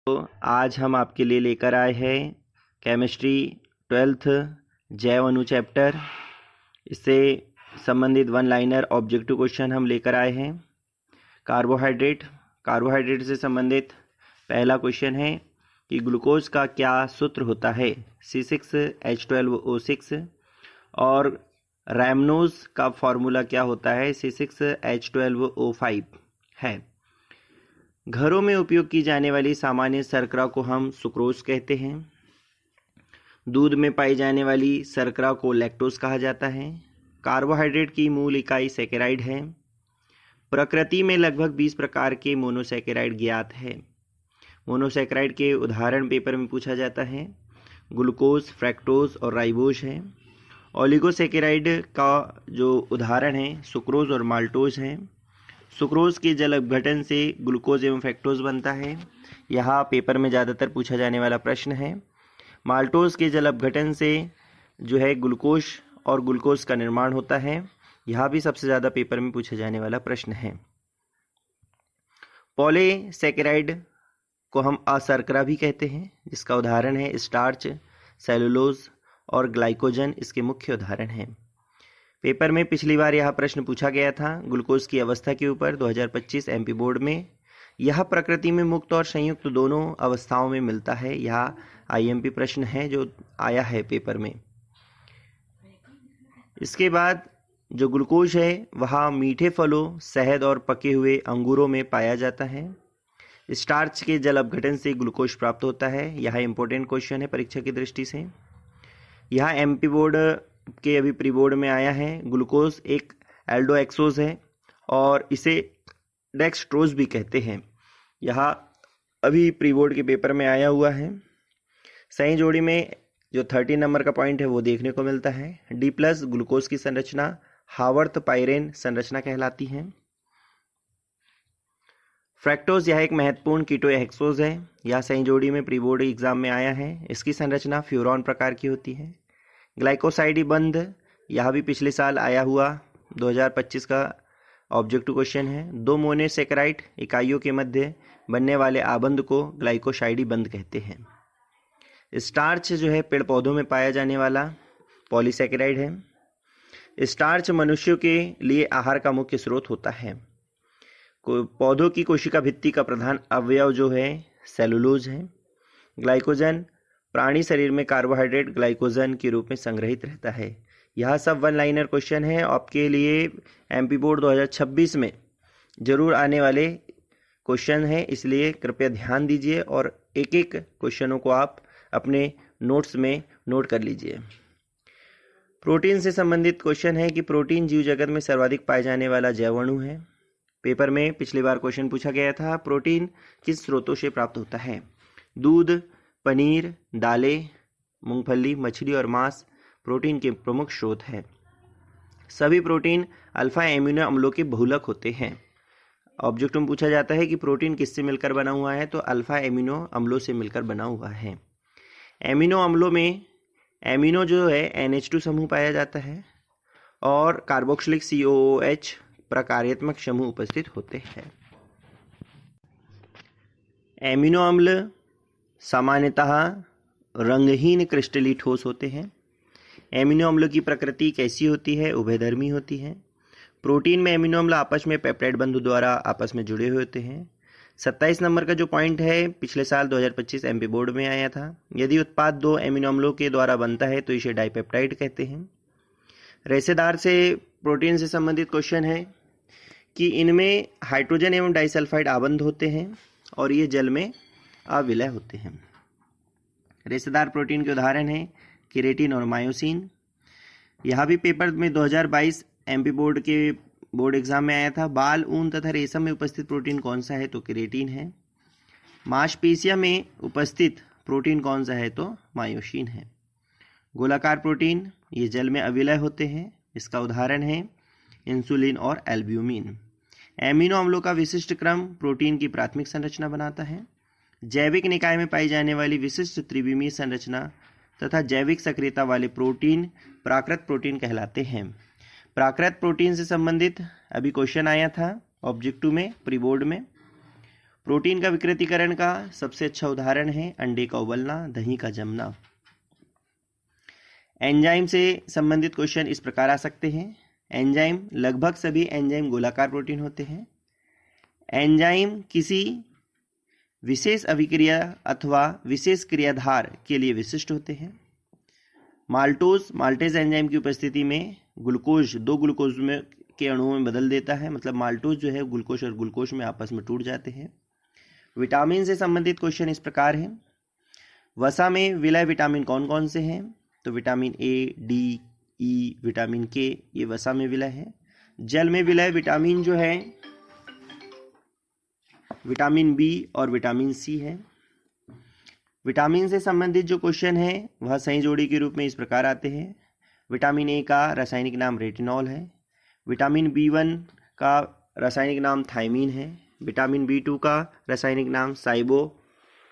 तो आज हम आपके लिए लेकर आए हैं केमिस्ट्री 12th जैव अणु चैप्टर। इससे संबंधित वन लाइनर ऑब्जेक्टिव क्वेश्चन हम लेकर आए हैं। कार्बोहाइड्रेट से संबंधित पहला क्वेश्चन है कि ग्लूकोज का क्या सूत्र होता है, C6H12O6, और रैमनोज का फॉर्मूला क्या होता है, C6H12O5 है। घरों में उपयोग की जाने वाली सामान्य शर्करा को हम सुक्रोज कहते हैं। दूध में पाई जाने वाली शर्करा को लैक्टोज कहा जाता है। कार्बोहाइड्रेट की मूल इकाई सैकेराइड है। प्रकृति में लगभग 20 प्रकार के मोनोसैकेराइड ज्ञात है। मोनोसैकेराइड के उदाहरण पेपर में पूछा जाता है। ग्लूकोज, फ्रैक्टोज और राइबोज है। ओलिगोसैकेराइड का जो उदाहरण है सुक्रोज और माल्टोज है। सुक्रोज के जल अपघटन से ग्लूकोज एवं फ्रैक्टोज बनता है। यहाँ पेपर में ज़्यादातर पूछा जाने वाला प्रश्न है। माल्टोज के जल अपघटन से जो है ग्लूकोज और ग्लूकोज का निर्माण होता है। यहाँ भी सबसे ज़्यादा पेपर में पूछा जाने वाला प्रश्न है। पॉलीसैकेराइड को हम अशर्करा भी कहते हैं, जिसका उदाहरण है स्टार्च, सेलुलोज और ग्लाइकोजन इसके मुख्य उदाहरण हैं। पेपर में पिछली बार यह प्रश्न पूछा गया था ग्लूकोज की अवस्था के ऊपर 2025 एमपी बोर्ड में। यह प्रकृति में मुक्त और संयुक्त दोनों अवस्थाओं में मिलता है। यह आईएमपी प्रश्न है जो आया है पेपर में। इसके बाद जो ग्लूकोज है वह मीठे फलों, शहद और पके हुए अंगूरों में पाया जाता है। स्टार्च के जल अपघटन से ग्लूकोज प्राप्त होता है। यह इंपॉर्टेंट क्वेश्चन है परीक्षा की दृष्टि से। यह एमपी बोर्ड के अभी प्री बोर्ड में आया है। ग्लूकोज एक एल्डोएक्सोज है और इसे डेक्सट्रोज भी कहते हैं। यह अभी प्री बोर्ड के पेपर में आया हुआ है। सही जोड़ी में जो 30 नंबर का पॉइंट है वो देखने को मिलता है। D+ ग्लूकोज की संरचना हावर्थ पाइरेन संरचना कहलाती है। फ्रैक्टोज यह एक महत्वपूर्ण कीटोहेक्सोज है। यह सही जोड़ी में प्री बोर्ड एग्जाम में आया है। इसकी संरचना फ्यूरॉन प्रकार की होती है। ग्लाइकोसाइड बंध यह भी पिछले साल आया हुआ 2025 का ऑब्जेक्टिव क्वेश्चन है। दो मोनोसैकेराइड इकाइयों के मध्य बनने वाले आबंध को ग्लाइकोसाइडी बंध कहते हैं। स्टार्च जो है पेड़ पौधों में पाया जाने वाला पॉलीसैकेराइड है। स्टार्च मनुष्यों के लिए आहार का मुख्य स्रोत होता है। पौधों की कोशिका भित्ति का प्रधान अवयव जो है सेलुलोज है। ग्लाइकोजन प्राणी शरीर में कार्बोहाइड्रेट ग्लाइकोजन के रूप में संग्रहित रहता है। यह सब वन लाइनर क्वेश्चन है आपके लिए एमपी बोर्ड 2026 में जरूर आने वाले क्वेश्चन है, इसलिए कृपया ध्यान दीजिए और एक एक क्वेश्चनों को आप अपने नोट्स में नोट कर लीजिए। प्रोटीन से संबंधित क्वेश्चन है कि प्रोटीन जीव जगत में सर्वाधिक पाए जाने वाला जैव अणु है। पेपर में पिछली बार क्वेश्चन पूछा गया था प्रोटीन किस स्रोतों से प्राप्त होता है। दूध, पनीर, दालें, मूंगफली, मछली और मांस प्रोटीन के प्रमुख स्रोत हैं। सभी प्रोटीन अल्फा एमिनो अम्लों के बहुलक होते हैं। ऑब्जेक्टिव में पूछा जाता है कि प्रोटीन किससे मिलकर बना हुआ है, तो अल्फा एमिनो अम्लों से मिलकर बना हुआ है। एमिनो अम्लों में एमिनो जो है NH2 समूह पाया जाता है और कार्बोक्सिलिक COOH प्रकार्यात्मक समूह उपस्थित होते हैं। एमिनो अम्ल सामान्यतः रंगहीन क्रिस्टली ठोस होते हैं। एमिनो अम्लों की प्रकृति कैसी होती है, उभयधर्मी होती है। प्रोटीन में एमिनो अम्ल आपस में पेप्टाइड बंधु द्वारा आपस में जुड़े हुए होते हैं। 27 नंबर का जो पॉइंट है पिछले साल 2025 एमपी बोर्ड में आया था। यदि उत्पाद दो एमिनो अम्लों के द्वारा बनता है तो इसे डाइपेप्टाइड कहते हैं। रेशेदार से प्रोटीन से संबंधित क्वेश्चन है कि इनमें हाइड्रोजन एवं डाइसल्फाइड आबंध होते हैं और ये जल में अविलय होते हैं। रेशेदार प्रोटीन के उदाहरण हैं केरेटिन और मायोसिन। यह भी पेपर में 2022 एमपी बोर्ड के बोर्ड एग्जाम में आया था। बाल, ऊन तथा रेशम में उपस्थित प्रोटीन कौन सा है, तो केरेटिन है। मांसपेशियों में उपस्थित प्रोटीन कौन सा है, तो मायोसिन है। गोलाकार प्रोटीन ये जल में अविलय होते हैं। इसका उदाहरण है इंसुलिन और एल्ब्यूमिन। एमिनो अम्लों का विशिष्ट क्रम प्रोटीन की प्राथमिक संरचना बनाता है। जैविक निकाय में पाई जाने वाली विशिष्ट त्रिविमीय संरचना तथा जैविक सक्रियता वाले प्रोटीन प्राकृत प्रोटीन कहलाते हैं। प्राकृत प्रोटीन से संबंधित अभी क्वेश्चन आया था ऑब्जेक्टिव में, प्री बोर्ड में। प्रोटीन का विकृतीकरण का सबसे अच्छा उदाहरण है अंडे का उबलना, दही का जमना। एंजाइम से संबंधित क्वेश्चन इस प्रकार आ सकते हैं। एंजाइम, लगभग सभी एंजाइम गोलाकार प्रोटीन होते हैं। एंजाइम किसी विशेष अभिक्रिया अथवा विशेष क्रियाधार के लिए विशिष्ट होते हैं। माल्टेज एंजाइम की उपस्थिति में ग्लूकोज 2 ग्लूकोज में के अणुओं में बदल देता है, मतलब माल्टोज जो है ग्लूकोज और ग्लूकोज में आपस में टूट जाते हैं। विटामिन से संबंधित क्वेश्चन इस प्रकार है। वसा में विलय विटामिन कौन कौन से हैं? तो vitamin A, D, E, vitamin के, ये वसा में विलय है। जल में विलय विटामिन जो है विटामिन बी और विटामिन सी है। विटामिन से संबंधित जो क्वेश्चन है वह सही जोड़ी के रूप में इस प्रकार आते हैं। विटामिन ए का रासायनिक नाम रेटिनॉल है। विटामिन बी1 का रासायनिक नाम थायमीन है। विटामिन बी2 का रासायनिक नाम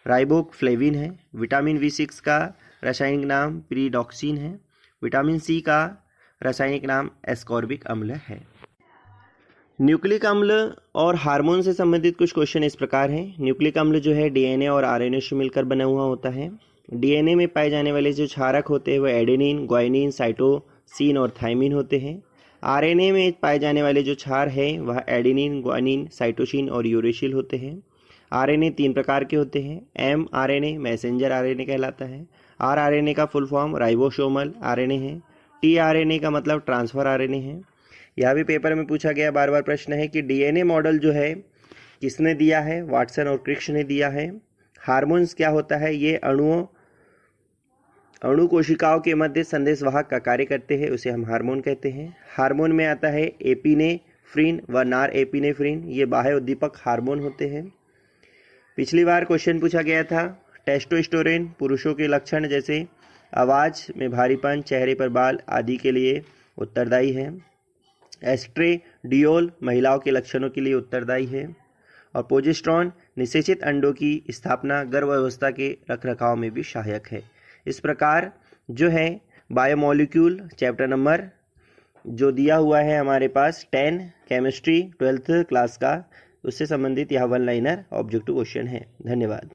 राइबोफ्लेविन है। विटामिन बी6 का रासायनिक नाम पीरिडॉक्सिन है। विटामिन सी का रासायनिक नाम एस्कॉर्बिक अम्ल है। न्यूक्लिक अम्ल और हार्मोन से संबंधित कुछ क्वेश्चन इस प्रकार हैं। न्यूक्लिक अम्ल जो है डीएनए और आरएनए से मिलकर बना हुआ होता है। डीएनए में पाए जाने वाले जो क्षारक होते हैं वह एडेनिन, ग्वाइनिन, साइटोसिन और थायमीन होते हैं। आरएनए में पाए जाने वाले जो क्षार हैं वह एडेनिन, ग्वानिन, साइटोसिन और यूरेसिल होते हैं। आरएनए 3 प्रकार के होते हैं। एम आरएनए मैसेंजर आरएनए कहलाता है। आर आरएनए का फुल फॉर्म राइबोसोमल आरएनए है। टी आरएनए का मतलब ट्रांसफर आरएनए है। यह भी पेपर में पूछा गया बार बार प्रश्न है कि डीएनए मॉडल जो है किसने दिया है? वाटसन और क्रिक्स ने दिया है। हार्मोन्स क्या होता है? ये अणु कोशिकाओं के मध्य संदेशवाहक का कार्य करते हैं, उसे हम हार्मोन कहते हैं। हार्मोन में आता है एपिनेफ्रिन व नार एपिनेफ्रिन, ये बाह्य उद्दीपक हार्मोन होते हैं। पिछली बार क्वेश्चन पूछा गया था टेस्टोस्टेरोन पुरुषों के लक्षण जैसे आवाज़ में भारीपन, चेहरे पर बाल आदि के लिए उत्तरदायी है। एस्ट्रेडियोल महिलाओं के लक्षणों के लिए उत्तरदायी है। और प्रोजेस्टेरोन निषेचित अंडों की स्थापना, गर्भावस्था के रखरखाव में भी सहायक है। इस प्रकार जो है बायोमोलिक्यूल चैप्टर नंबर जो दिया हुआ है हमारे पास 10 केमिस्ट्री 12th क्लास का, उससे संबंधित यह 1 लाइनर ऑब्जेक्टिव क्वेश्चन है। धन्यवाद।